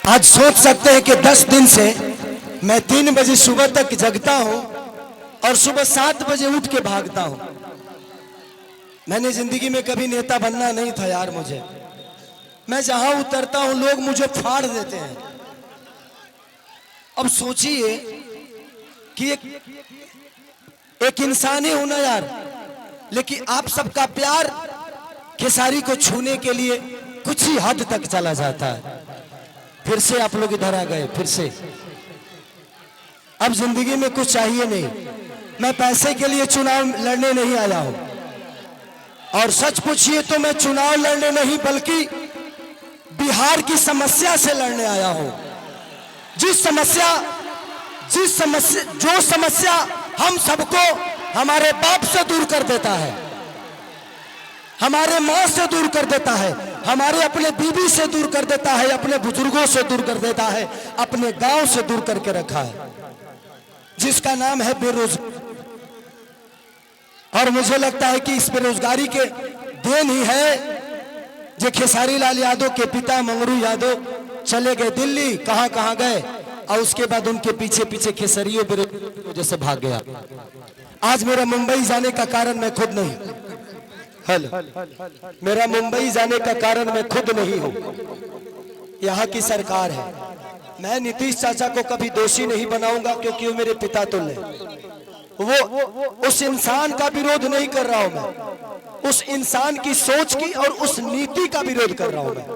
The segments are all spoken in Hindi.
आज सोच सकते हैं कि 10 दिन से मैं 3 बजे सुबह तक जगता हूं और सुबह 7 बजे उठ के भागता हूं। मैंने जिंदगी में कभी नेता बनना नहीं था यार। मुझे मैं जहां उतरता हूं लोग मुझे फाड़ देते हैं। अब सोचिए कि एक इंसान ही हूं ना यार, लेकिन आप सबका प्यार खेसारी को छूने के लिए कुछ ही हद तक चला जाता है। फिर से आप लोग इधर आ गए। फिर से अब जिंदगी में कुछ चाहिए नहीं। मैं पैसे के लिए चुनाव लड़ने नहीं आया हूं, और सच पूछिए तो मैं चुनाव लड़ने नहीं बल्कि बिहार की समस्या से लड़ने आया हूं। जो समस्या हम सबको हमारे बाप से दूर कर देता है, हमारे माँ से दूर कर देता है, हमारे अपने बीवी से दूर कर देता है, अपने बुजुर्गों से दूर कर देता है, अपने गांव से दूर करके रखा है, जिसका नाम है बेरोजगारी। और मुझे लगता है कि इस बेरोजगारी के देन ही है जो खेसारी लाल यादव के पिता मंगरू यादव चले गए दिल्ली। कहां कहां गए, और उसके बाद उनके पीछे पीछे खेसरियों बेरोजगारी की वजह से भाग गया। आज मेरा मुंबई जाने का कारण मैं खुद नहीं, मेरा मुंबई जाने का कारण मैं खुद नहीं हूं, यहाँ की सरकार है। मैं नीतीश चाचा को कभी दोषी नहीं बनाऊंगा, क्योंकि वो मेरे पिता तुल्य। वो उस इंसान का विरोध नहीं कर रहा हूं मैं, उस इंसान की सोच की और उस नीति का विरोध कर रहा हूं मैं।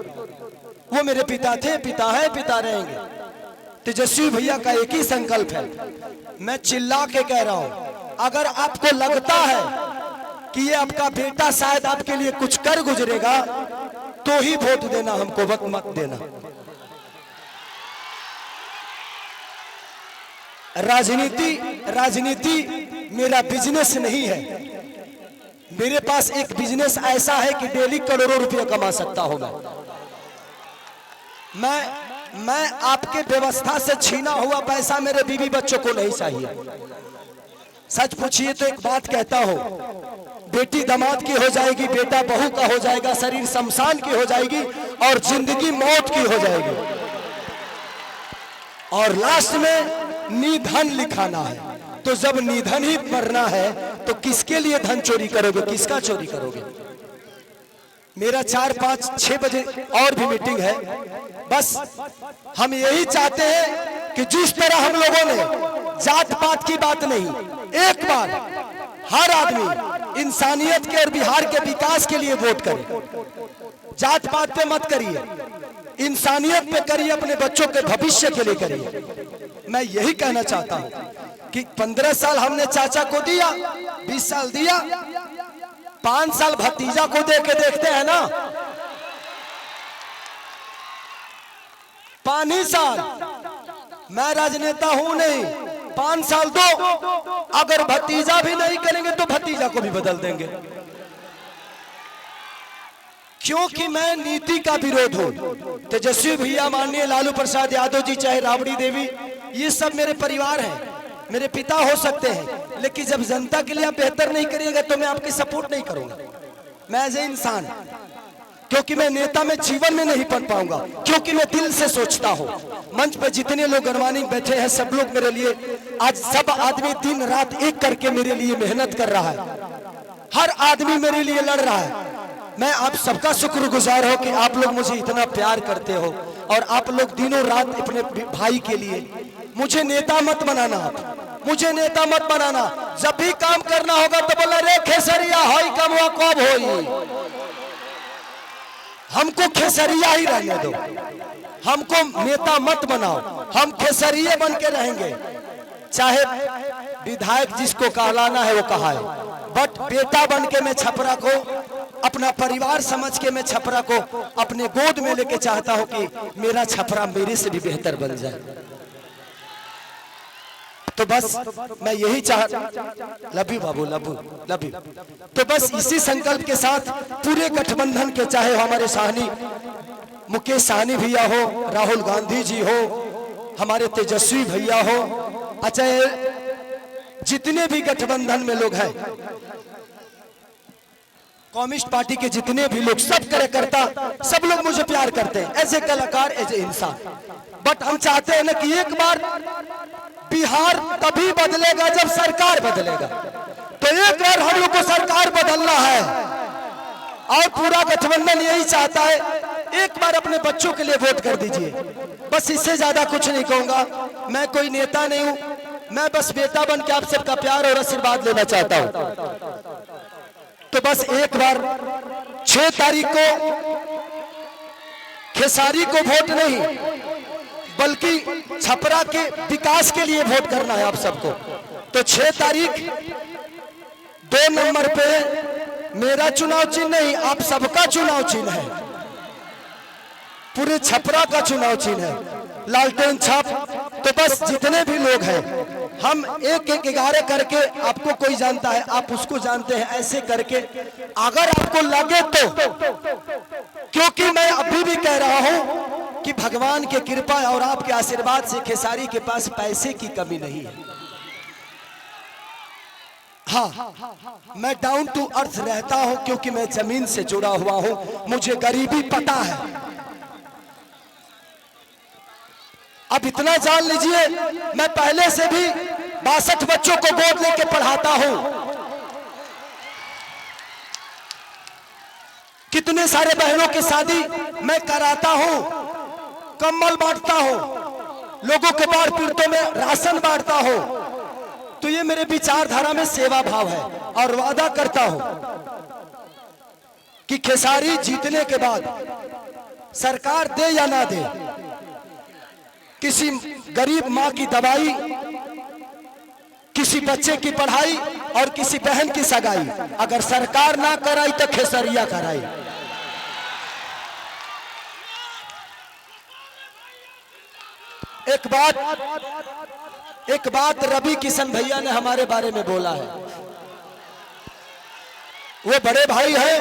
वो मेरे पिता थे, पिता है, पिता रहेंगे। तेजस्वी भैया का एक ही संकल्प है, मैं चिल्ला के कह रहा हूं, अगर आपको लगता है कि ये आपका बेटा शायद आपके लिए कुछ कर गुजरेगा तो ही वोट देना, हमको वक्त मत देना। राजनीति मेरा बिजनेस नहीं है। मेरे पास एक बिजनेस ऐसा है कि डेली करोड़ों रुपया कमा सकता हूं मैं आपके व्यवस्था से छीना हुआ पैसा मेरे बीवी बच्चों को नहीं चाहिए। सच पूछिए तो एक बात कहता हूं, बेटी दामाद की हो जाएगी, बेटा बहू का हो जाएगा, शरीर शमशान की हो जाएगी और जिंदगी मौत की हो जाएगी, और लास्ट में निधन लिखाना है। तो जब निधन ही मरना है तो किसके लिए धन चोरी करोगे, किसका चोरी करोगे? मेरा 4, 5, 6 बजे और भी मीटिंग है। बस हम यही चाहते हैं कि जिस तरह हम लोगों ने जात पात की बात नहीं, एक बार हर आदमी इंसानियत के और बिहार के विकास के लिए वोट करे। जात पात पे मत करिए, इंसानियत पे करिए, अपने बच्चों के भविष्य के लिए करिए। मैं यही कहना चाहता हूं कि 15 साल हमने चाचा को दिया, 20 साल दिया, 5 साल भतीजा को दे के देखते हैं ना। 5 ही साल, मैं राजनेता हूं नहीं, 5 साल दो, अगर भतीजा भी नहीं करेंगे तो भतीजा को भी बदल देंगे, क्योंकि मैं नीति का विरोध हूं। तेजस्वी भैया, माननीय लालू प्रसाद यादव जी, चाहे राबड़ी देवी, ये सब मेरे परिवार हैं, मेरे पिता हो सकते हैं, लेकिन जब जनता के लिए आप बेहतर नहीं करिएगा तो मैं आपकी सपोर्ट नहीं करूंगा। मैं एज ए इंसान, क्योंकि मैं नेता में जीवन में नहीं बन पाऊंगा, क्योंकि मैं दिल से सोचता हूं। मंच पे जितने लोग गणमानी बैठे हैं, सब लोग मेरे लिए, आज सब आदमी दिन रात एक करके मेरे लिए मेहनत कर रहा है, हर आदमी मेरे लिए लड़ रहा है। मैं आप सबका शुक्रगुजार हो कि आप लोग मुझे इतना प्यार करते हो, और आप लोग दिनों रात अपने भाई के लिए। मुझे नेता मत बनाना, आप मुझे नेता मत बनाना। जब भी काम करना होगा तो बोला, रे खेसरिया होई कमवा कब होई, हमको खेसरिया ही रहने दो, हमको नेता मत बनाओ, हम खेसरिये बन के रहेंगे। चाहे विधायक जिसको कहलाना है वो कहा है, बट बेटा बन के मैं छपरा को, अपना परिवार समझ के मैं छपरा को अपने गोद में लेके चाहता हूं कि मेरा छपरा मेरे से भी बेहतर बन जाए। तो बस मैं यही love you Babu, love you. तो बस इसी संकल्प के साथ पूरे गठबंधन के, चाहे हमारे साहनी मुकेश सहनी भैया हो, राहुल गांधी जी हो, हमारे तेजस्वी भैया हो, चाहे जितने भी गठबंधन में लोग हैं, कम्युनिस्ट पार्टी के जितने भी लोग, सब कार्यकर्ता, सब लोग मुझे प्यार करते हैं एज ए कलाकार, एज ए इंसान। बट हम चाहते हैं ना कि एक बार बिहार तभी बदलेगा जब सरकार बदलेगा। तो एक बार हम लोग को सरकार बदलना है और पूरा गठबंधन यही चाहता है। एक बार अपने बच्चों के लिए वोट कर दीजिए, बस इससे ज्यादा कुछ नहीं कहूंगा। मैं कोई नेता नहीं हूं, मैं बस बेटा बन के आप सबका प्यार और आशीर्वाद लेना चाहता हूं। तो बस एक बार 6 तारीख को खेसारी को वोट नहीं बल्कि छपरा के विकास के लिए वोट करना है आप सबको। तो 6 तारीख 2 नंबर पे मेरा चुनाव चिन्ह नहीं, आप सबका चुनाव चिन्ह है, पूरे छपरा का चुनाव चिन्ह है, लालटेन छाप। तो बस जितने भी लोग हैं हम एक एक 11 करके, आपको कोई जानता है आप उसको जानते हैं, ऐसे करके अगर आपको लगे तो, क्योंकि मैं अभी भी कह रहा हूं कि भगवान की कृपा और आपके आशीर्वाद से खेसारी के पास पैसे की कमी नहीं है। हाँ, मैं डाउन टू अर्थ रहता हूं क्योंकि मैं जमीन से जुड़ा हुआ हूं, मुझे गरीबी पता है। अब इतना जान लीजिए, मैं पहले से भी 62 बच्चों को गोद लेके पढ़ाता हूं, कितने सारे बहनों की शादी मैं कराता हूं, कंबल बांटता हूं, लोगों के बाढ़ पीड़ितों में राशन बांटता हूं। तो ये मेरे विचारधारा में सेवा भाव है और वादा करता हूं कि खेसारी जीतने के बाद सरकार दे या ना दे, किसी गरीब मां की दवाई, किसी बच्चे की पढ़ाई और किसी बहन की सगाई अगर सरकार ना कराई तो खेसरिया कराई। एक बात रवि किशन भैया ने हमारे बारे में बोला है, वो बड़े भाई हैं।